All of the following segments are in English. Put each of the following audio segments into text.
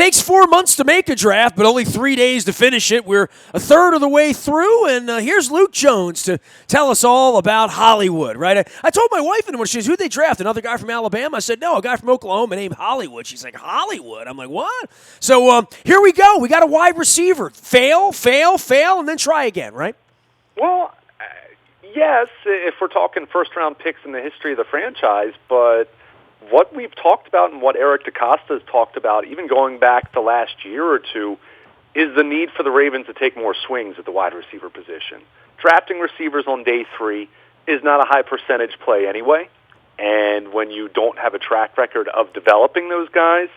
takes 4 months to make a draft, but only 3 days to finish it. We're a third of the way through, and here's Luke Jones to tell us all about Hollywood, right? I told my wife, and when she says, who'd they draft? Another guy from Alabama? I said, no, a guy from Oklahoma named Hollywood. She's like, Hollywood? I'm like, what? So here we go. We got a wide receiver. Fail, and then try again, right? Well, yes, if we're talking first-round picks in the history of the franchise, but what we've talked about and what Eric DeCosta has talked about, even going back the last year or two, is the need for the Ravens to take more swings at the wide receiver position. Drafting receivers on day 3 is not a high percentage play anyway, and when you don't have a track record of developing those guys,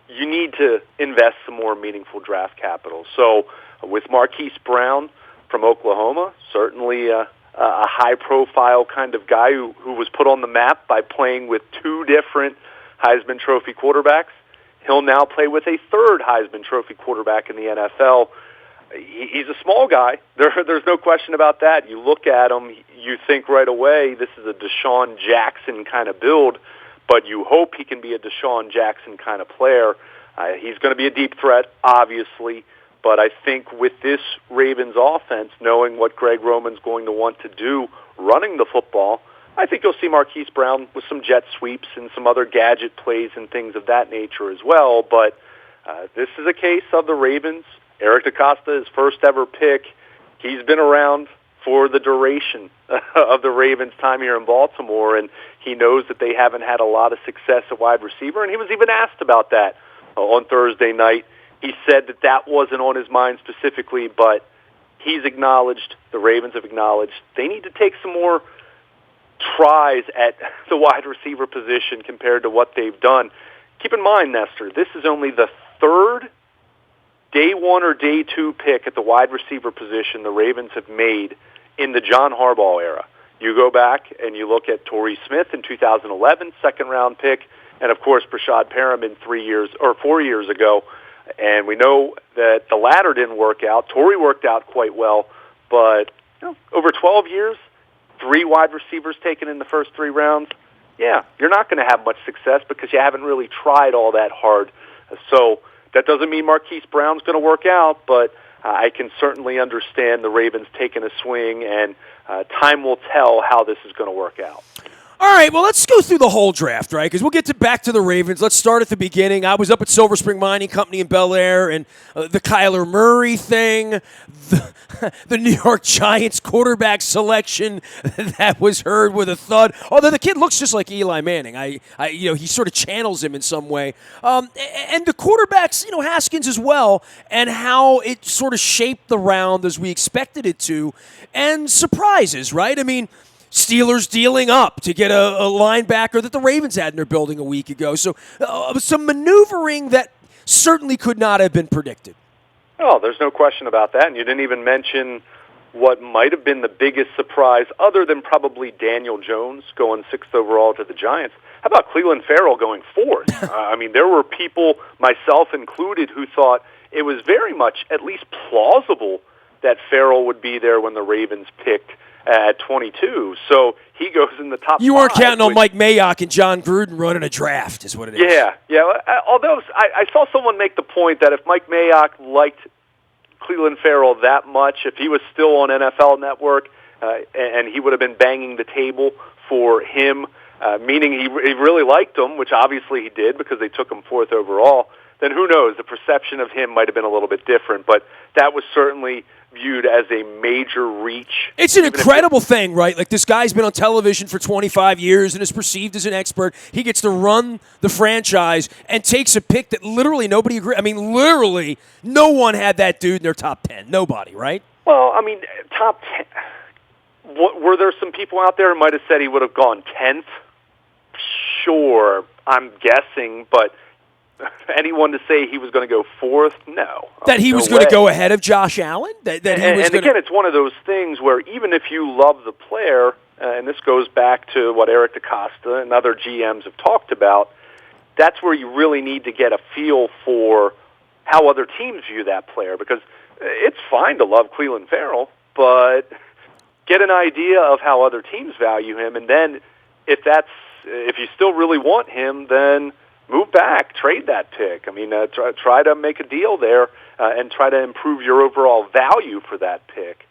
you need to invest some more meaningful draft capital. So with Marquise Brown from Oklahoma, certainly a high-profile kind of guy who was put on the map by playing with 2 different Heisman Trophy quarterbacks. He'll now play with a 3rd Heisman Trophy quarterback in the NFL. He's a small guy. There's no question about that. You look at him, you think right away this is a Deshaun Jackson kind of build, but you hope he can be a Deshaun Jackson kind of player. He's going to be a deep threat, obviously. But I think with this Ravens offense, knowing what Greg Roman's going to want to do running the football, I think you'll see Marquise Brown with some jet sweeps and some other gadget plays and things of that nature as well. But this is a case of the Ravens. Eric DeCosta, his first ever pick. He's been around for the duration of the Ravens' time here in Baltimore, and he knows that they haven't had a lot of success at wide receiver, and he was even asked about that on Thursday night. He said that wasn't on his mind specifically, but he's acknowledged, the Ravens have acknowledged, they need to take some more tries at the wide receiver position compared to what they've done. Keep in mind, Nestor, this is only the 3rd day 1 or day 2 pick at the wide receiver position the Ravens have made in the John Harbaugh era. You go back and you look at Torrey Smith in 2011, 2nd-round pick, and, of course, Brashad Perriman 4 years ago. And we know that the latter didn't work out. Torrey worked out quite well, but over 12 years, 3 wide receivers taken in the first 3 rounds, yeah, you're not going to have much success because you haven't really tried all that hard. So that doesn't mean Marquise Brown's going to work out, but I can certainly understand the Ravens taking a swing, and time will tell how this is going to work out. All right, well, let's go through the whole draft, right? Because we'll get back to the Ravens. Let's start at the beginning. I was up at Silver Spring Mining Company in Bel Air, and the Kyler Murray thing, the New York Giants quarterback selection that was heard with a thud. Although the kid looks just like Eli Manning, he sort of channels him in some way. And the quarterbacks, Haskins as well, and how it sort of shaped the round as we expected it to, and surprises, right? I mean, Steelers dealing up to get a linebacker that the Ravens had in their building a week ago. So some maneuvering that certainly could not have been predicted. Oh, there's no question about that. And you didn't even mention what might have been the biggest surprise, other than probably Daniel Jones going 6th overall to the Giants. How about Cleveland Farrell going 4th? There were people, myself included, who thought it was very much at least plausible that Farrell would be there when the Ravens picked at 22, so he goes in the top 5. You weren't counting on Mike Mayock and John Gruden running a draft, is what it is. Yeah. Although I saw someone make the point that if Mike Mayock liked Cleveland Farrell that much, if he was still on NFL Network, and he would have been banging the table for him, meaning he really liked him, which obviously he did because they took him 4th overall, then who knows? The perception of him might have been a little bit different, but that was certainly viewed as a major reach. It's an incredible thing, right? Like, this guy's been on television for 25 years and is perceived as an expert. He gets to run the franchise and takes a pick that literally nobody agreed. Literally no one had that dude in their top 10. Nobody, right? Well, top 10. Were there some people out there who might have said he would have gone 10th? Sure, I'm guessing, but anyone to say he was going to go 4th? No. That he was going to go ahead of Josh Allen? Again, it's one of those things where even if you love the player, and this goes back to what Eric DeCosta and other GMs have talked about, that's where you really need to get a feel for how other teams view that player, because it's fine to love Cleveland Farrell, but get an idea of how other teams value him, and then if you still really want him, then move back, trade that pick. I mean, try to make a deal there and try to improve your overall value for that pick.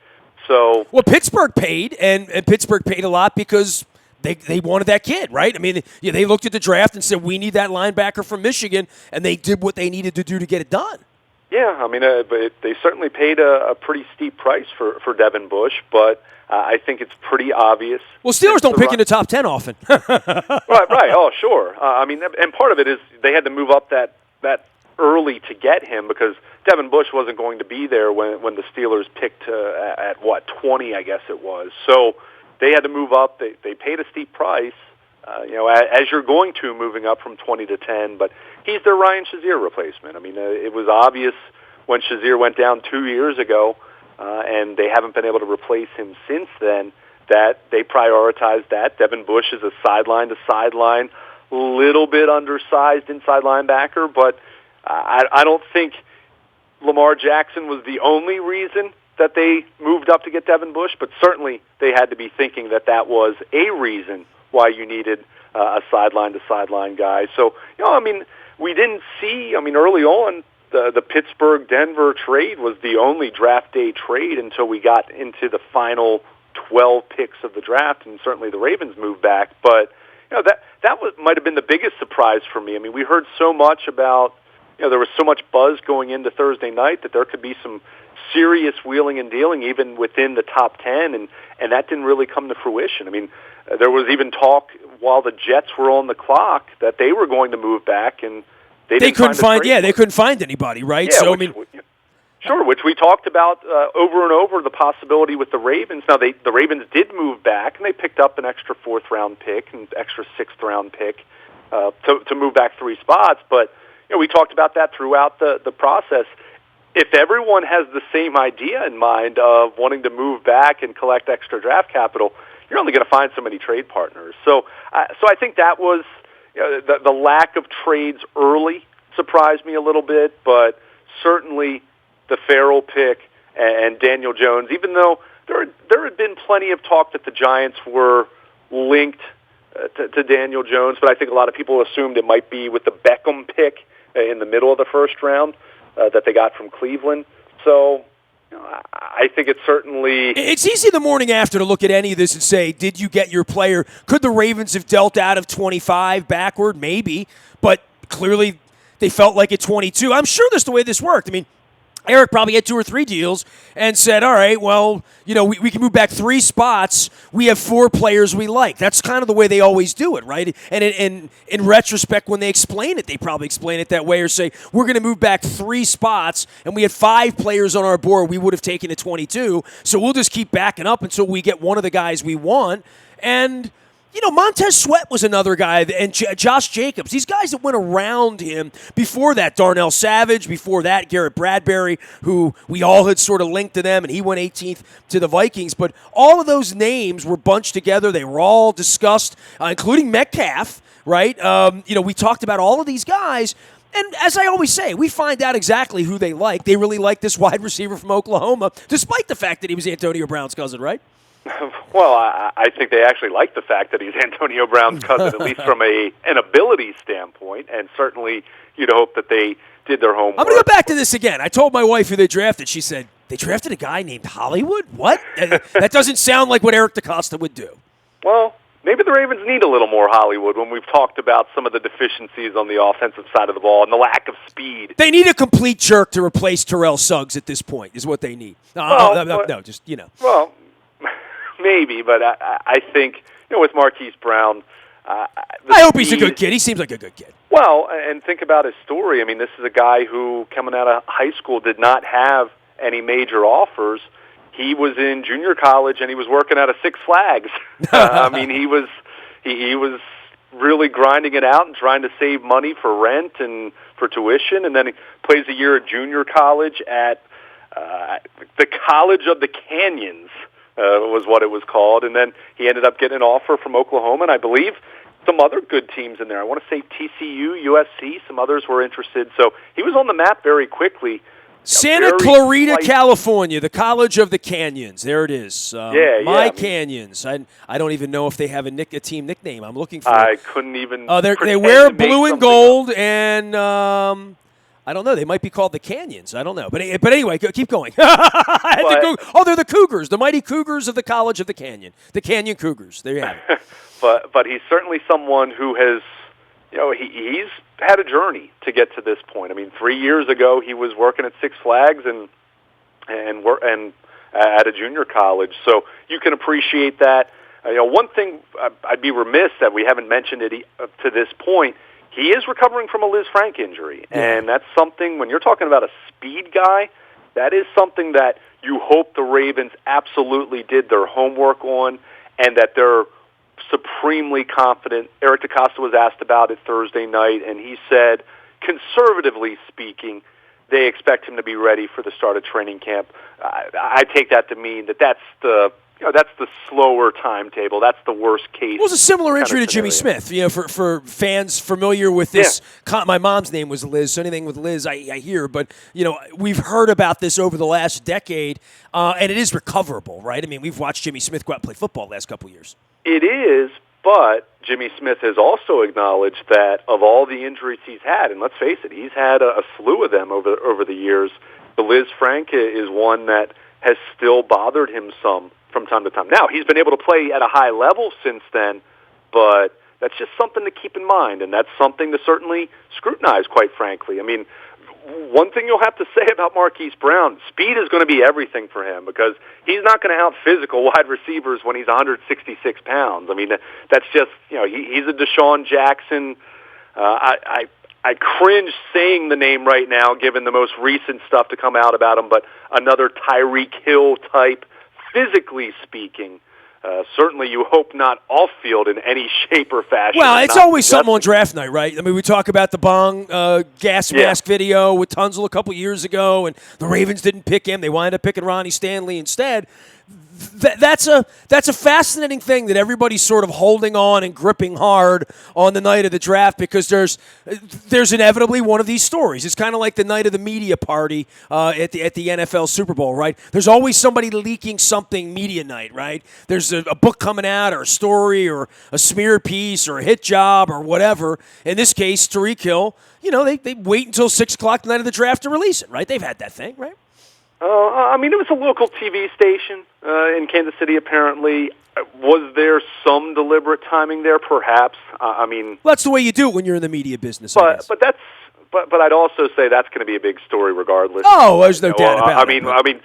So, well, Pittsburgh paid, and Pittsburgh paid a lot because they wanted that kid, right? I mean, yeah, they looked at the draft and said, we need that linebacker from Michigan, and they did what they needed to do to get it done. Yeah, I mean, but they certainly paid a pretty steep price for Devin Bush, but I think it's pretty obvious. Well, Steelers don't pick in the top 10 often. Right. Oh, sure. I mean, and part of it is they had to move up that early to get him because Devin Bush wasn't going to be there when the Steelers picked at 20, I guess it was. So they had to move up. They paid a steep price, as you're going to moving up from 20 to 10. But he's their Ryan Shazier replacement. I mean, it was obvious when Shazier went down 2 years ago, and they haven't been able to replace him since then, that they prioritized that. Devin Bush is a sideline-to-sideline, little bit undersized inside linebacker, but I don't think Lamar Jackson was the only reason that they moved up to get Devin Bush, but certainly they had to be thinking that was a reason why you needed a sideline-to-sideline guy. So, I mean, we didn't see, early on, the Pittsburgh-Denver trade was the only draft day trade until we got into the final 12 picks of the draft, and certainly the Ravens moved back. But, that might have been the biggest surprise for me. I mean, we heard so much about, there was so much buzz going into Thursday night that there could be some serious wheeling and dealing even within the top 10, and that didn't really come to fruition. I mean, there was even talk while the Jets were on the clock that they were going to move back, and they couldn't find anybody, right? Yeah, which we talked about over and over, the possibility with the Ravens. Now, the Ravens did move back, and they picked up an extra 4th-round pick, an extra 6th-round pick to move back 3 spots, but we talked about that throughout the process. If everyone has the same idea in mind of wanting to move back and collect extra draft capital, you're only going to find so many trade partners. So I think that was the lack of trades early surprised me a little bit, but certainly the Farrell pick and Daniel Jones, even though there had been plenty of talk that the Giants were linked to Daniel Jones, but I think a lot of people assumed it might be with the Beckham pick in the middle of the 1st round that they got from Cleveland. So I think it's certainly... It's easy the morning after to look at any of this and say, did you get your player? Could the Ravens have dealt out of 25 backward? Maybe. But clearly they felt like at 22. I'm sure that's the way this worked. I mean, Eric probably had 2 or 3 deals and said, all right, well, we can move back 3 spots. We have 4 players we like. That's kind of the way they always do it, right? And in retrospect, when they explain it, they probably explain it that way or say, we're going to move back 3 spots, and we had 5 players on our board we would have taken at 22, so we'll just keep backing up until we get one of the guys we want. And... Montez Sweat was another guy, and Josh Jacobs. These guys that went around him before that, Darnell Savage, before that, Garrett Bradbury, who we all had sort of linked to them, and he went 18th to the Vikings. But all of those names were bunched together. They were all discussed, including Metcalf, right? We talked about all of these guys. And as I always say, we find out exactly who they like. They really like this wide receiver from Oklahoma, despite the fact that he was Antonio Brown's cousin, right? Well, I think they actually like the fact that he's Antonio Brown's cousin, at least from an ability standpoint, and certainly you'd hope that they did their homework. I'm going to go back to this again. I told my wife who they drafted. She said, they drafted a guy named Hollywood? What? That doesn't sound like what Eric DeCosta would do. Well, maybe the Ravens need a little more Hollywood when we've talked about some of the deficiencies on the offensive side of the ball and the lack of speed. They need a complete jerk to replace Terrell Suggs at this point is what they need. Well, maybe, but I think, with Marquise Brown... I hope he's a good kid. He seems like a good kid. Well, and think about his story. I mean, this is a guy who, coming out of high school, did not have any major offers. He was in junior college, and he was working out of Six Flags. I mean, he was really grinding it out and trying to save money for rent and for tuition, and then he plays a year at junior college at the College of the Canyons, was what it was called, and then he ended up getting an offer from Oklahoma, and I believe some other good teams in there. I want to say TCU, USC, some others were interested. So he was on the map very quickly, Santa very Clarita, slight- California, the College of the Canyons. There it is. My Canyons. I don't even know if they have a team nickname. I'm looking for. I couldn't even. They wear pretend to make blue and something gold, up. and I don't know. They might be called the Canyons. I don't know. But anyway, keep going. I had to go. They're the Cougars, the mighty Cougars of the College of the Canyon, the Canyon Cougars. There you have it. but he's certainly someone who has, he's had a journey to get to this point. I mean, 3 years ago he was working at Six Flags and at a junior college, so you can appreciate that. One thing I'd be remiss that we haven't mentioned it to this point. He is recovering from a Liz Frank injury, and that's something, when you're talking about a speed guy, that is something that you hope the Ravens absolutely did their homework on, and that they're supremely confident. Eric DeCosta was asked about it Thursday night, and he said, conservatively speaking, they expect him to be ready for the start of training camp. I take that to mean that's the slower timetable. That's the worst case. It was a similar injury to Jimmy Smith. For fans familiar with this, my mom's name was Liz, so anything with Liz I hear. But, we've heard about this over the last decade, and it is recoverable, right? I mean, we've watched Jimmy Smith go out and play football the last couple of years. It is, but Jimmy Smith has also acknowledged that of all the injuries he's had, and let's face it, he's had a slew of them over the years, the Liz Frank is one that has still bothered him some from time to time. Now, he's been able to play at a high level since then, but that's just something to keep in mind, and that's something to certainly scrutinize, quite frankly. I mean, one thing you'll have to say about Marquise Brown, speed is going to be everything for him because he's not going to out-physical wide receivers when he's 166 pounds. I mean, that's just, he's a Deshaun Jackson. I cringe saying the name right now, given the most recent stuff to come out about him, but another Tyreek Hill type, physically speaking. Certainly you hope not off-field in any shape or fashion. Well, it's always something on draft night, right? I mean, we talk about the Bong gas mask video with Tunzel a couple years ago, and the Ravens didn't pick him. They wound up picking Ronnie Stanley instead. That's a fascinating thing that everybody's sort of holding on and gripping hard on the night of the draft because there's inevitably one of these stories. It's kind of like the night of the media party at the NFL Super Bowl, right? There's always somebody leaking something media night, right? There's a book coming out or a story or a smear piece or a hit job or whatever. In this case, Tyreek Hill, they wait until 6 o'clock the night of the draft to release it, right? They've had that thing, right? I mean, it was a local TV station in Kansas City, apparently. Was there some deliberate timing there? Perhaps. I mean... Well, that's the way you do it when you're in the media business. But I'd also say that's going to be a big story regardless. Oh, there's no doubt about it. I mean,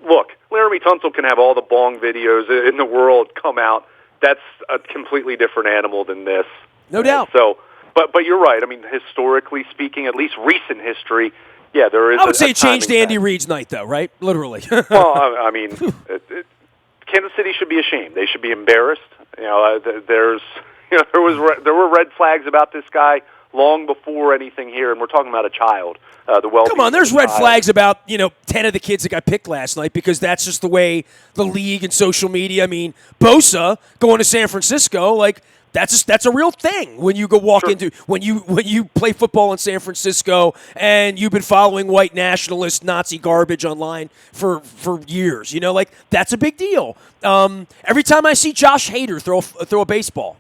look, Laramie Tunsil can have all the Bong videos in the world come out. That's a completely different animal than this. No doubt. So, but you're right. I mean, historically speaking, at least recent history... Yeah, there is. I would say it changed Andy Reid's night, though, right? Literally. Well, I mean, Kansas City should be ashamed. They should be embarrassed. There were red flags about this guy long before anything here, and we're talking about a child. Come on, there's red flags about 10 of the kids that got picked last night because that's just the way the league and social media. I mean, Bosa going to San Francisco, like. That's a real thing when you go walk into when you play football in San Francisco and you've been following white nationalist Nazi garbage online for years. That's a big deal. Every time I see Josh Hader throw a baseball,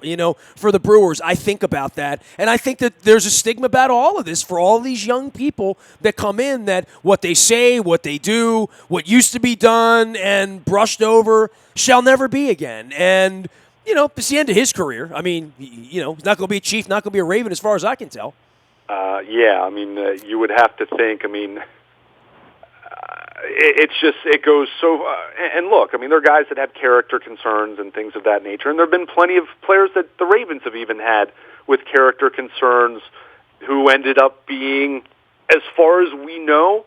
for the Brewers, I think about that, and I think that there's a stigma about all of this for all these young people that come in that what they say, what they do, what used to be done and brushed over shall never be again, and. It's the end of his career. I mean, he's not going to be a Chief, not going to be a Raven as far as I can tell. Yeah, I mean, you would have to think, I mean, it goes so, and look, I mean, there are guys that have character concerns and things of that nature, and there have been plenty of players that the Ravens have even had with character concerns who ended up being, as far as we know,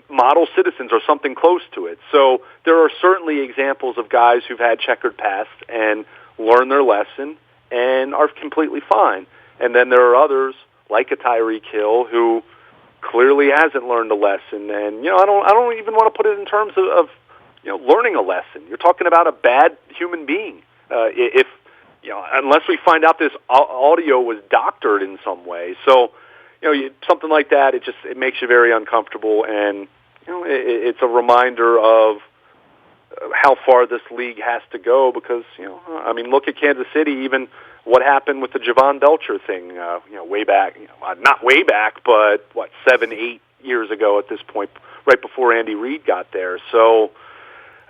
model citizens or something close to it. So there are certainly examples of guys who've had checkered past and learned their lesson and are completely fine. And then there are others, like a Tyreek Hill, who clearly hasn't learned a lesson. And I don't even want to put it in terms of learning a lesson. You're talking about a bad human being. Unless we find out this audio was doctored in some way. So something like that, it makes you very uncomfortable, and it's a reminder of how far this league has to go because, look at Kansas City, even what happened with the Javon Belcher thing, way back, not way back, but 7, 8 years ago at this point, right before Andy Reid got there. So,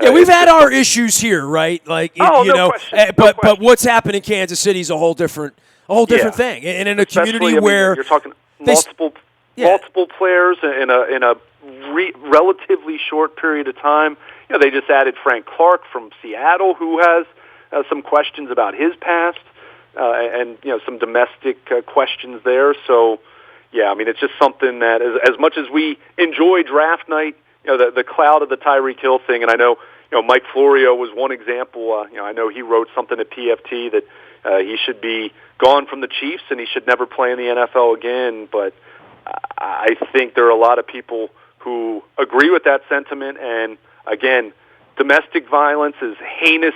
yeah, we've had our issues here, right? Like, no question. But what's happened in Kansas City is a whole different thing, and in a community where you're talking multiple players in a relatively short period of time. They just added Frank Clark from Seattle, who has some questions about his past and some domestic questions there. So, yeah, it's just something that as much as we enjoy draft night, the cloud of the Tyreek Hill thing, and I know Mike Florio was one example. I know he wrote something at PFT that he should be gone from the Chiefs and he should never play in the NFL again. But I think there are a lot of people who agree with that sentiment. And again, domestic violence is heinous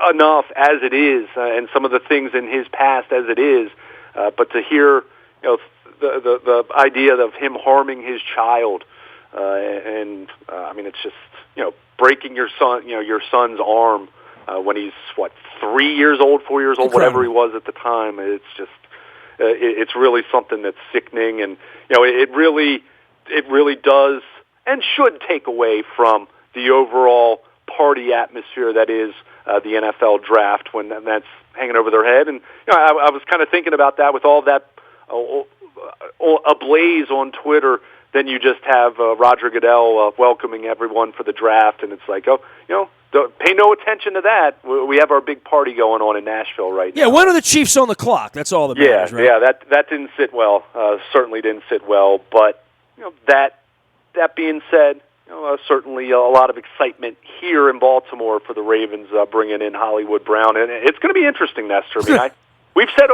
enough as it is, and some of the things in his past as it is. But to hear the idea of him harming his child, it's just breaking your son's arm when he's 3 years old, 4 years old, whatever he was at the time. It's just it's really something that's sickening, and it really does and should take away from the overall party atmosphere that is the NFL draft when that's hanging over their head. And I was kind of thinking about that with all that ablaze on Twitter. Then you just have Roger Goodell welcoming everyone for the draft, and it's like, pay no attention to that. We have our big party going on in Nashville right now. Yeah, when are the Chiefs on the clock? That's all that matters, right? Yeah, that didn't sit well. Certainly didn't sit well. But that being said, certainly a lot of excitement here in Baltimore for the Ravens bringing in Hollywood Brown, and it's going to be interesting, Nestor. We've said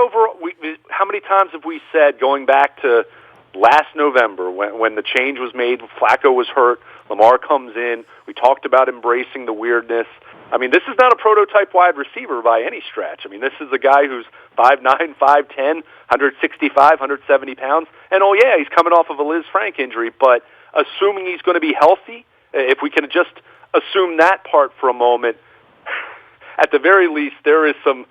how many times have we said going back to last November when the change was made, Flacco was hurt, Lamar comes in, we talked about embracing the weirdness. This is not a prototype wide receiver by any stretch. This is a guy who's 5'9", 5'10", 165, 170 pounds, and he's coming off of a Liz Frank injury, but assuming he's going to be healthy, if we can just assume that part for a moment, at the very least there is some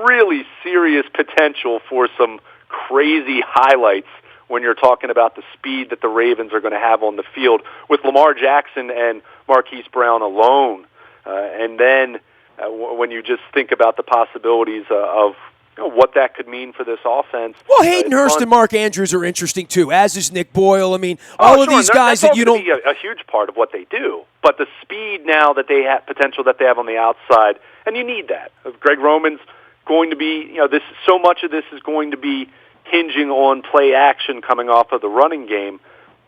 really serious potential for some crazy highlights when you're talking about the speed that the Ravens are going to have on the field with Lamar Jackson and Marquise Brown alone. And then when you just think about the possibilities of what that could mean for this offense. Well, Hayden Hurst and Mark Andrews are interesting, too, as is Nick Boyle. All of these guys that you don't... That's a huge part of what they do. But the speed now that they have, potential that they have on the outside, and you need that. Greg Roman's going to be, so much of this is going to be hinging on play action coming off of the running game.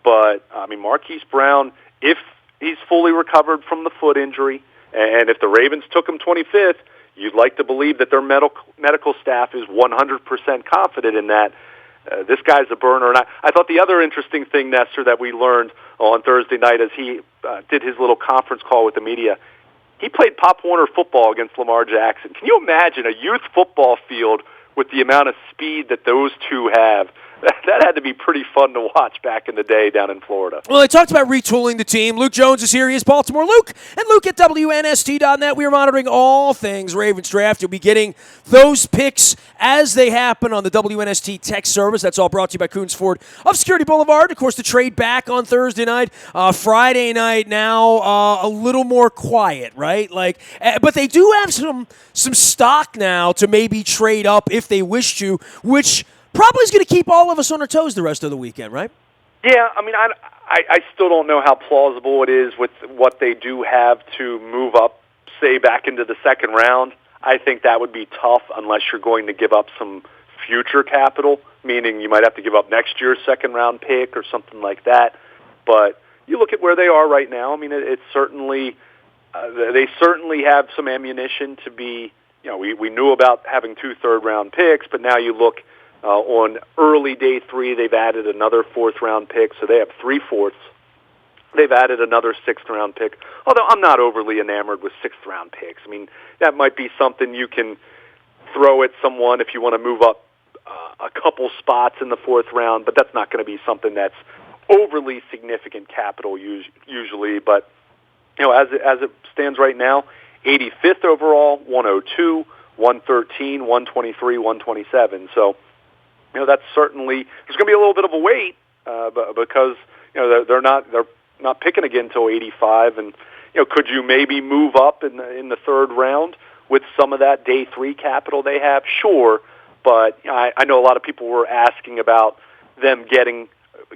But, Marquise Brown, if he's fully recovered from the foot injury, and if the Ravens took him 25th, you'd like to believe that their medical staff is 100% confident in that. This guy's a burner. And I thought the other interesting thing, Nestor, that we learned on Thursday night as he did his little conference call with the media, he played Pop Warner football against Lamar Jackson. Can you imagine a youth football field with the amount of speed that those two have? That had to be pretty fun to watch back in the day down in Florida. Well, I talked about retooling the team. Luke Jones is here. He is Baltimore Luke. And Luke at WNST.net. We are monitoring all things Ravens draft. You'll be getting those picks as they happen on the WNST text service. That's all brought to you by Coons Ford of Security Boulevard. Of course, the trade back on Thursday night. Friday night now, a little more quiet, right? But they do have some stock now to maybe trade up if they wish to, which probably is going to keep all of us on our toes the rest of the weekend, right? Yeah, I still don't know how plausible it is with what they do have to move up, say, back into the second round. I think that would be tough unless you're going to give up some future capital, meaning you might have to give up next year's second-round pick or something like that. But you look at where they are right now, it's certainly they certainly have some ammunition to be, we knew about having 2 third-round picks, but now you look on early day 3, they've added another 4th-round pick, so they have 3 fourths. They've added another 6th-round pick, although I'm not overly enamored with 6th-round picks. That might be something you can throw at someone if you want to move up a couple spots in the fourth round, but that's not going to be something that's overly significant capital usually. But as it stands right now, 85th overall, 102, 113, 123, 127. So that's certainly there's going to be a little bit of a wait, but because they're not picking again until 85, and could you maybe move up in the third round with some of that day 3 capital they have? Sure, but I know a lot of people were asking about them getting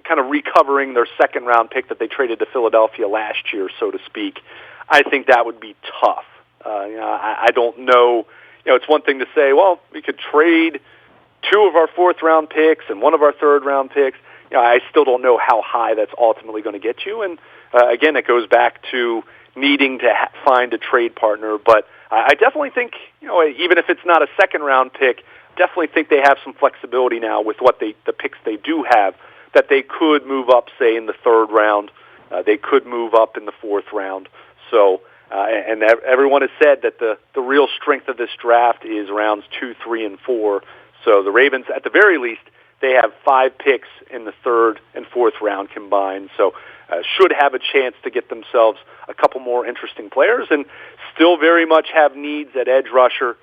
kind of recovering their second round pick that they traded to Philadelphia last year, so to speak. I think that would be tough. I don't know. It's one thing to say, well, we could trade 2 of our fourth round picks and 1 of our third round picks. I still don't know how high that's ultimately going to get you. And again, it goes back to needing to find a trade partner. But I definitely think, even if it's not a second round pick, definitely think they have some flexibility now with the picks they do have, that they could move up, say, in the third round. They could move up in the fourth round. So, and everyone has said that the real strength of this draft is rounds 2, 3, and 4. So the Ravens, at the very least, they have 5 picks in the third and fourth round combined. So should have a chance to get themselves a couple more interesting players, and still very much have needs at edge rusher,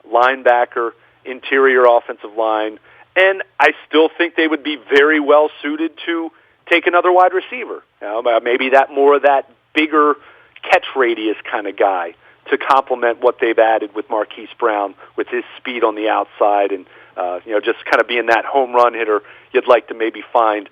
linebacker, interior offensive line. And I still think they would be very well suited to take another wide receiver. Maybe that more of that bigger catch radius kind of guy to complement what they've added with Marquise Brown with his speed on the outside, and just kind of being that home run hitter you'd like to maybe find.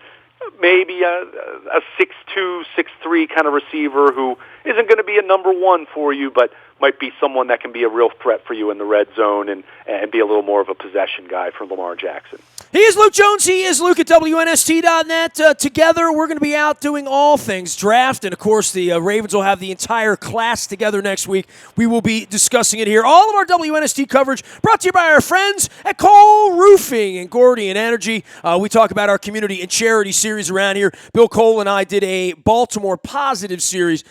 Maybe a 6'2", 6'3" kind of receiver who isn't going to be a number 1 for you, but might be someone that can be a real threat for you in the red zone and be a little more of a possession guy for Lamar Jackson. He is Luke Jones. He is Luke at WNST.net. Together, we're going to be out doing all things draft. And, of course, the Ravens will have the entire class together next week. We will be discussing it here. All of our WNST coverage brought to you by our friends at Cole Roofing and Gordian Energy. We talk about our community and charity series around here. Bill Cole and I did a Baltimore Positive series,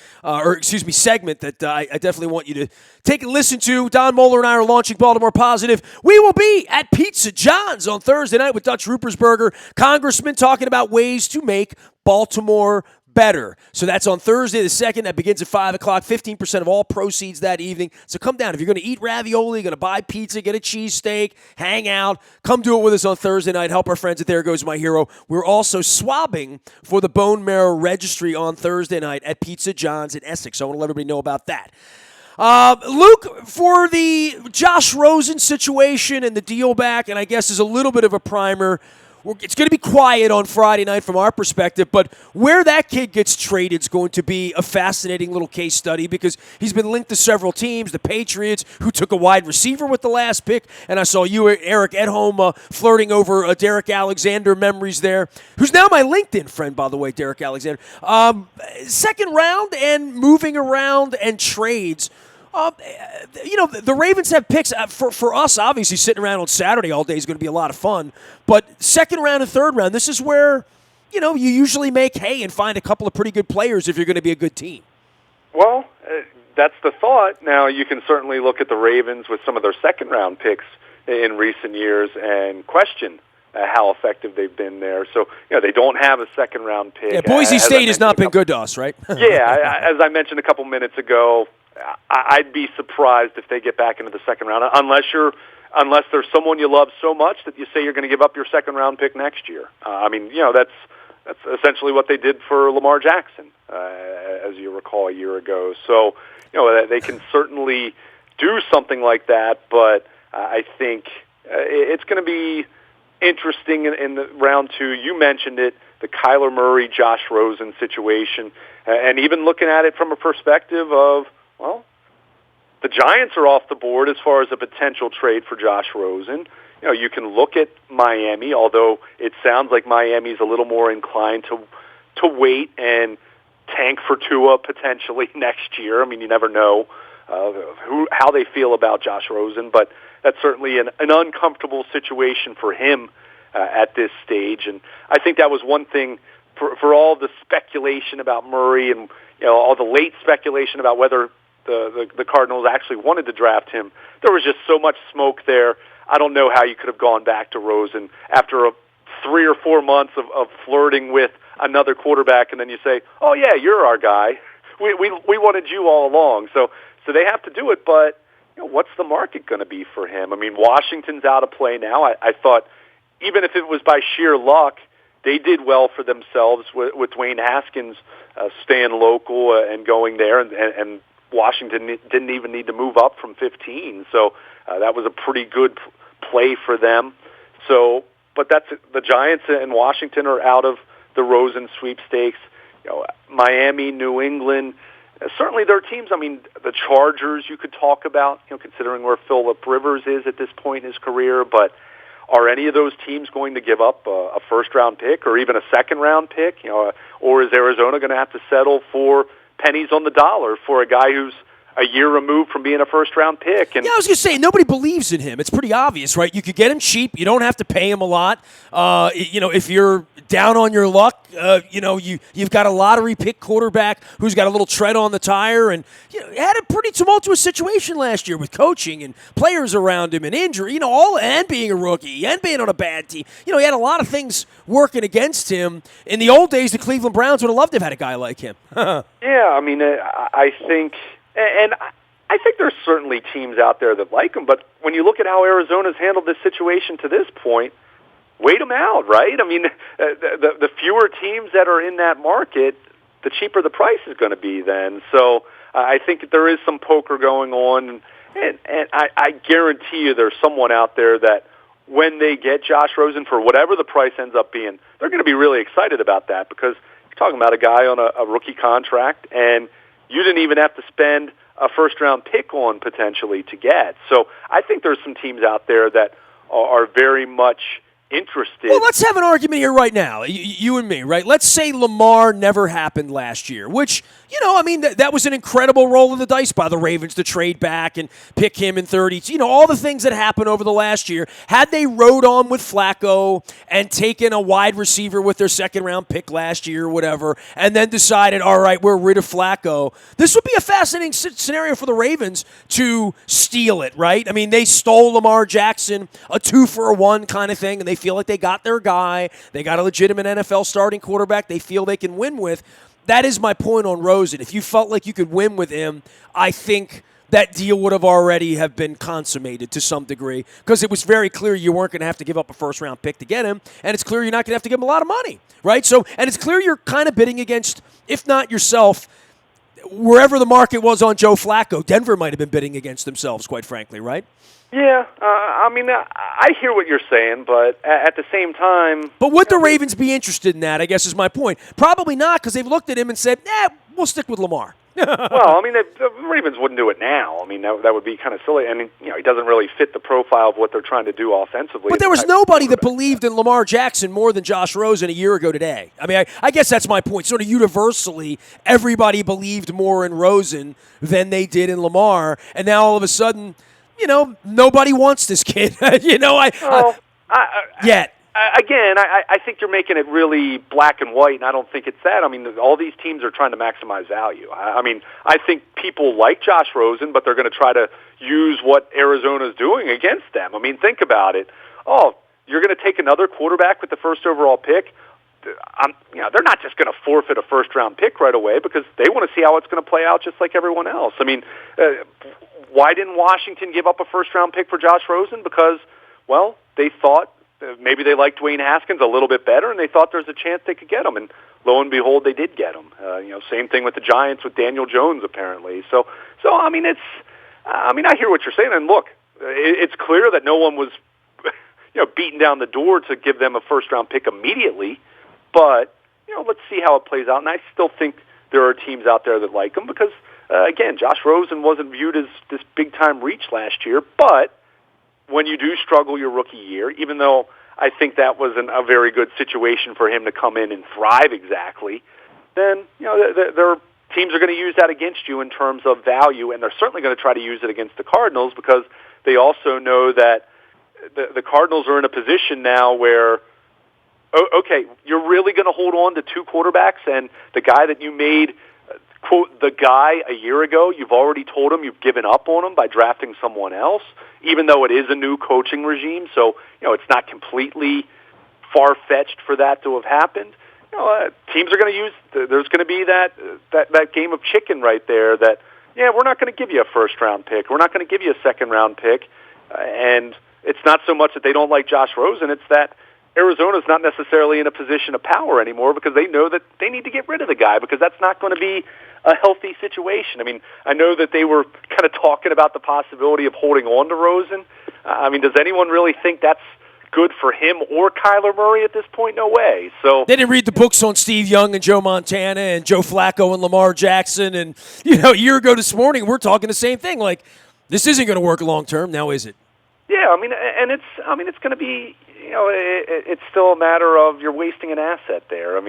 segment that I definitely want you to take a listen to. Don Moeller and I are launching Baltimore Positive. We will be at Pizza John's on Thursday night with Dutch Ruppersberger, Congressman, talking about ways to make Baltimore better. So that's on Thursday the 2nd. That begins at 5 o'clock. 15% of all proceeds that evening. So come down. If you're going to eat ravioli, you're going to buy pizza, get a cheesesteak, hang out, come do it with us on Thursday night. Help our friends at There Goes My Hero. We're also swabbing for the Bone Marrow Registry on Thursday night at Pizza John's in Essex. So I want to let everybody know about that. Luke, for the Josh Rosen situation and the deal back, and I guess is a little bit of a primer, it's going to be quiet on Friday night from our perspective, but where that kid gets traded is going to be a fascinating little case study because he's been linked to several teams, the Patriots, who took a wide receiver with the last pick, and I saw you, Eric, at home flirting over Derek Alexander memories there, who's now my LinkedIn friend, by the way, Derek Alexander. Second round and moving around and trades. The Ravens have picks. For us, obviously, sitting around on Saturday all day is going to be a lot of fun. But second round and third round, this is where, you usually make hay and find a couple of pretty good players if you're going to be a good team. Well, that's the thought. Now, you can certainly look at the Ravens with some of their second-round picks in recent years and question how effective they've been there. So, they don't have a second-round pick. Yeah, Boise State has not been good to us, right? Yeah, as I mentioned a couple minutes ago, I'd be surprised if they get back into the second round, unless there's someone you love so much that you say you're going to give up your second-round pick next year. That's essentially what they did for Lamar Jackson, as you recall, a year ago. So, they can certainly do something like that, but I think it's going to be interesting in the round 2. You mentioned it, the Kyler Murray, Josh Rosen situation, and even looking at it from a perspective of, well, the Giants are off the board as far as a potential trade for Josh Rosen. You can look at Miami, although it sounds like Miami's a little more inclined to wait and tank for Tua potentially next year. I mean, you never know how they feel about Josh Rosen, but that's certainly an uncomfortable situation for him at this stage. And I think that was one thing for all the speculation about Murray and all the late speculation about whether the Cardinals actually wanted to draft him. There was just so much smoke there. I don't know how you could have gone back to Rosen after 3 or 4 months of flirting with another quarterback, and then you say, "Oh yeah, you're our guy. We wanted you all along." So they have to do it, but what's the market going to be for him? I mean, Washington's out of play now. I thought even if it was by sheer luck, they did well for themselves with Dwayne Haskins staying local and going there, and Washington didn't even need to move up from 15. So that was a pretty good play for them. So, but that's the Giants and Washington are out of the Rosen sweepstakes. Miami, New England, certainly there are teams. I mean, the Chargers you could talk about, considering where Phillip Rivers is at this point in his career. But are any of those teams going to give up a first-round pick or even a second-round pick? Or is Arizona going to have to settle for pennies on the dollar for a guy who's a year removed from being a first-round pick? And I was going to say, nobody believes in him. It's pretty obvious, right? You could get him cheap. You don't have to pay him a lot. If you're down on your luck, you've got a lottery pick quarterback who's got a little tread on the tire, and had a pretty tumultuous situation last year with coaching and players around him and injury, and being a rookie and being on a bad team. He had a lot of things working against him. In the old days, the Cleveland Browns would have loved to have had a guy like him. Yeah, I mean, I think, and I think there's certainly teams out there that like him, but when you look at how Arizona's handled this situation to this point, wait them out, right? I mean, the fewer teams that are in that market, the cheaper the price is going to be then. So I think there is some poker going on, and I guarantee you there's someone out there that when they get Josh Rosen for whatever the price ends up being, they're going to be really excited about that because you're talking about a guy on a rookie contract, and you didn't even have to spend a first-round pick on potentially to get. So I think there's some teams out there that are very much interested. Well, let's have an argument here right now, you and me, right? Let's say Lamar never happened last year, which, that was an incredible roll of the dice by the Ravens to trade back and pick him in 30. All the things that happened over the last year. Had they rode on with Flacco and taken a wide receiver with their second-round pick last year or whatever, and then decided, all right, we're rid of Flacco, this would be a fascinating scenario for the Ravens to steal it, right? I mean, they stole Lamar Jackson, a 2-for-1 kind of thing, and they feel like they got their guy. They got a legitimate NFL starting quarterback they feel they can win with. That is my point on Rosen. If you felt like you could win with him, I think that deal would have already have been consummated to some degree because it was very clear you weren't going to have to give up a first-round pick to get him, and it's clear you're not going to have to give him a lot of money, right? So, and it's clear you're kind of bidding against, if not yourself, wherever the market was on Joe Flacco. Denver might have been bidding against themselves, quite frankly, right? Yeah, I hear what you're saying, but at the same time... But would the Ravens be interested in that, I guess is my point. Probably not, because they've looked at him and said, we'll stick with Lamar. Well, the Ravens wouldn't do it now. That would be kind of silly. He doesn't really fit the profile of what they're trying to do offensively. But there was nobody that believed in Lamar Jackson more than Josh Rosen a year ago today. I guess that's my point. Sort of universally, everybody believed more in Rosen than they did in Lamar, and now all of a sudden... nobody wants this kid. Yet. Again, I think you're making it really black and white, and I don't think it's that. All these teams are trying to maximize value. I think people like Josh Rosen, but they're going to try to use what Arizona's doing against them. Think about it. Oh, you're going to take another quarterback with the first overall pick? They're not just going to forfeit a first-round pick right away because they want to see how it's going to play out just like everyone else. Why didn't Washington give up a first-round pick for Josh Rosen? Because, well, they thought maybe they liked Dwayne Haskins a little bit better, and they thought there's a chance they could get him. And lo and behold, they did get him. Same thing with the Giants with Daniel Jones, apparently. So I hear what you're saying. And look, it's clear that no one was, beating down the door to give them a first-round pick immediately. But let's see how it plays out. And I still think there are teams out there that like him because. Again, Josh Rosen wasn't viewed as this big-time reach last year, but when you do struggle your rookie year, even though I think that was a very good situation for him to come in and thrive exactly, then their teams are going to use that against you in terms of value, and they're certainly going to try to use it against the Cardinals because they also know that the Cardinals are in a position now where, you're really going to hold on to two quarterbacks, and the guy that you made quote, the guy a year ago, you've already told him you've given up on him by drafting someone else, even though it is a new coaching regime. So, it's not completely far-fetched for that to have happened. Teams are going to use, there's going to be that game of chicken right there that, we're not going to give you a first-round pick. We're not going to give you a second-round pick. And it's not so much that they don't like Josh Rosen, it's that Arizona's not necessarily in a position of power anymore because they know that they need to get rid of the guy because that's not going to be a healthy situation. I mean, I know that they were kind of talking about the possibility of holding on to Rosen. Does anyone really think that's good for him or Kyler Murray at this point? No way. So they didn't read the books on Steve Young and Joe Montana and Joe Flacco and Lamar Jackson. And, a year ago this morning, we're talking the same thing. Like, this isn't going to work long term. Now, is it? Yeah, it's going to be, it's still a matter of you're wasting an asset there.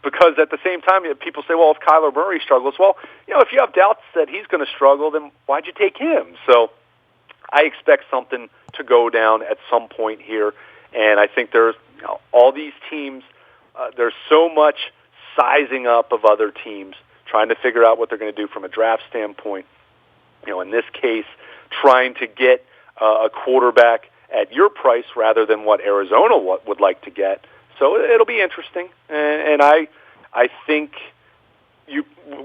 Because at the same time, people say, well, if Kyler Murray struggles, well, if you have doubts that he's going to struggle, then why'd you take him? So I expect something to go down at some point here, and I think there's all these teams, there's so much sizing up of other teams, trying to figure out what they're going to do from a draft standpoint. In this case, trying to get a quarterback at your price rather than what Arizona would like to get. So it'll be interesting, and I think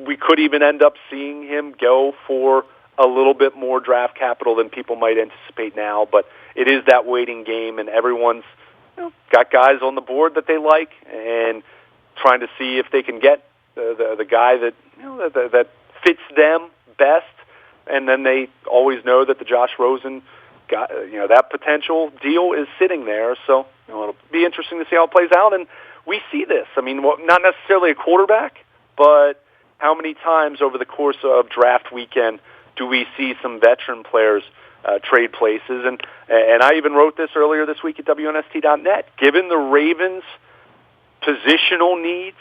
we could even end up seeing him go for a little bit more draft capital than people might anticipate now. But it is that waiting game, and everyone's got guys on the board that they like, and trying to see if they can get the guy that that fits them best. And then they always know that the Josh Rosen got, that potential deal is sitting there. So it'll be interesting to see how it plays out. And we see this. Not necessarily a quarterback, but how many times over the course of draft weekend do we see some veteran players trade places? And I even wrote this earlier this week at WNST.net. Given the Ravens' positional needs,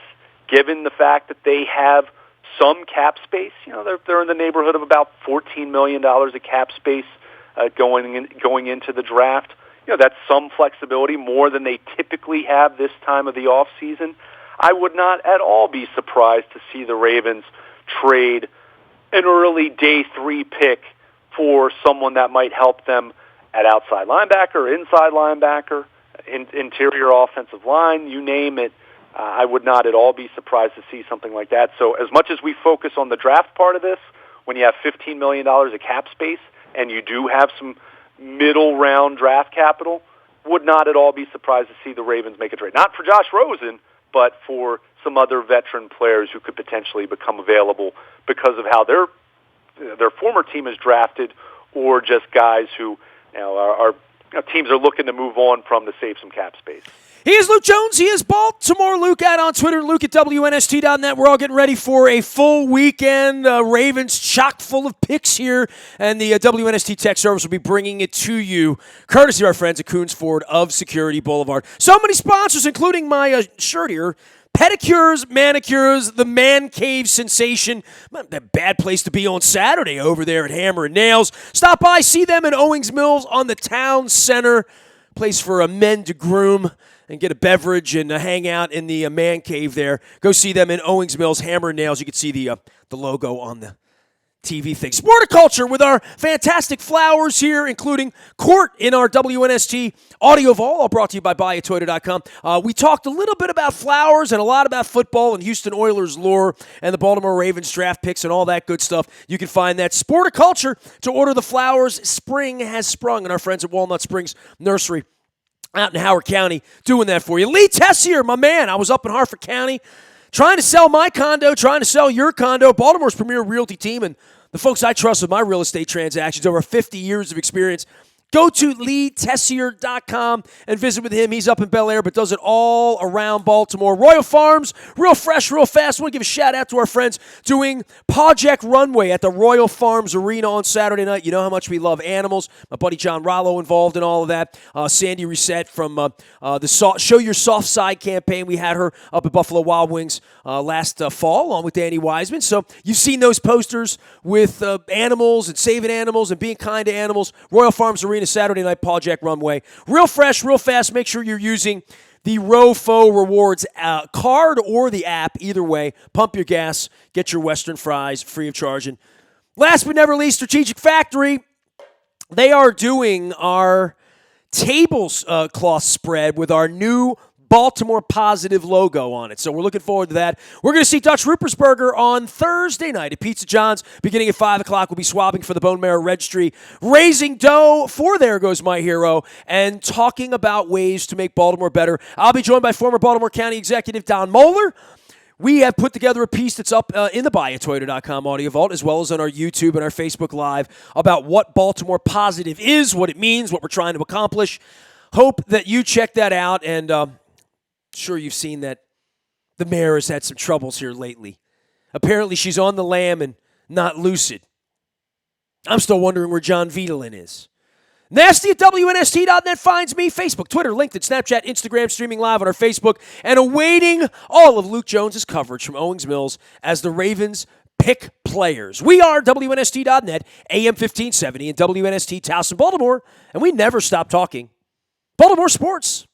given the fact that they have some cap space, they're in the neighborhood of about $14 million of cap space going into the draft. That's some flexibility, more than they typically have this time of the off season. I would not at all be surprised to see the Ravens trade an early day 3 pick for someone that might help them at outside linebacker, inside linebacker, interior offensive line, you name it. I would not at all be surprised to see something like that. So as much as we focus on the draft part of this, when you have $15 million of cap space and you do have some middle round draft capital, would not at all be surprised to see the Ravens make a trade. Not for Josh Rosen, but for some other veteran players who could potentially become available because of how their former team is drafted, or just guys who are teams are looking to move on from to save some cap space. He is Luke Jones. He is Baltimore Luke out on Twitter. Luke at WNST.net. We're all getting ready for a full weekend. Ravens chock full of picks here, and the WNST Tech Service will be bringing it to you, courtesy of our friends at Coons Ford of Security Boulevard. So many sponsors, including my shirt here. Pedicures, manicures, the Man Cave sensation. That bad place to be on Saturday over there at Hammer and Nails. Stop by, see them in Owings Mills on the town center. Place for men to groom and get a beverage and hang out in the Man Cave there. Go see them in Owings Mills, Hammer and Nails. You can see the logo on the TV thing. Sporticulture with our fantastic flowers here, including Court in our WNST audio vault, all brought to you by buyatoyota.com. We talked a little bit about flowers and a lot about football and Houston Oilers lore and the Baltimore Ravens draft picks and all that good stuff. You can find that Sporticulture to order the flowers. Spring has sprung, and our friends at Walnut Springs Nursery out in Howard County doing that for you. Lee Tessier, my man. I was up in Harford County trying to sell my condo, trying to sell your condo, Baltimore's premier realty team, and the folks I trust with my real estate transactions, over 50 years of experience. Go to LeeTessier.com and visit with him. He's up in Bel Air, but does it all around Baltimore. Royal Farms, real fresh, real fast. I want to give a shout-out to our friends doing Project Runway at the Royal Farms Arena on Saturday night. You know how much we love animals. My buddy John Rollo involved in all of that. Sandy Reset from the Show Your Soft Side campaign. We had her up at Buffalo Wild Wings last fall, along with Danny Wiseman. So you've seen those posters with animals and saving animals and being kind to animals. Royal Farms Arena Saturday night, Paul Jack Runway. Real fresh, real fast. Make sure you're using the ROFO Rewards card or the app. Either way, pump your gas, get your Western fries free of charge. And last but never least, Strategic Factory. They are doing our tablecloth spread with our new Baltimore positive logo on it. So we're looking forward to that. We're going to see Dutch Rupersberger on Thursday night at Pizza John's. Beginning at 5 o'clock, we'll be swabbing for the Bone Marrow Registry, raising dough for There Goes My Hero, and talking about ways to make Baltimore better. I'll be joined by former Baltimore County Executive Don Moeller. We have put together a piece that's up in the buyatoyota.com audio vault, as well as on our YouTube and our Facebook Live, about what Baltimore positive is, what it means, what we're trying to accomplish. Hope that you check that out, and sure you've seen that the mayor has had some troubles here lately. Apparently she's on the lam and not lucid. I'm still wondering where John Vitalin is. Nasty at WNST.net finds me. Facebook, Twitter, LinkedIn, Snapchat, Instagram, streaming live on our Facebook, and awaiting all of Luke Jones's coverage from Owings Mills as the Ravens pick players. We are WNST.net, AM 1570, and WNST Towson, Baltimore, and we never stop talking Baltimore sports.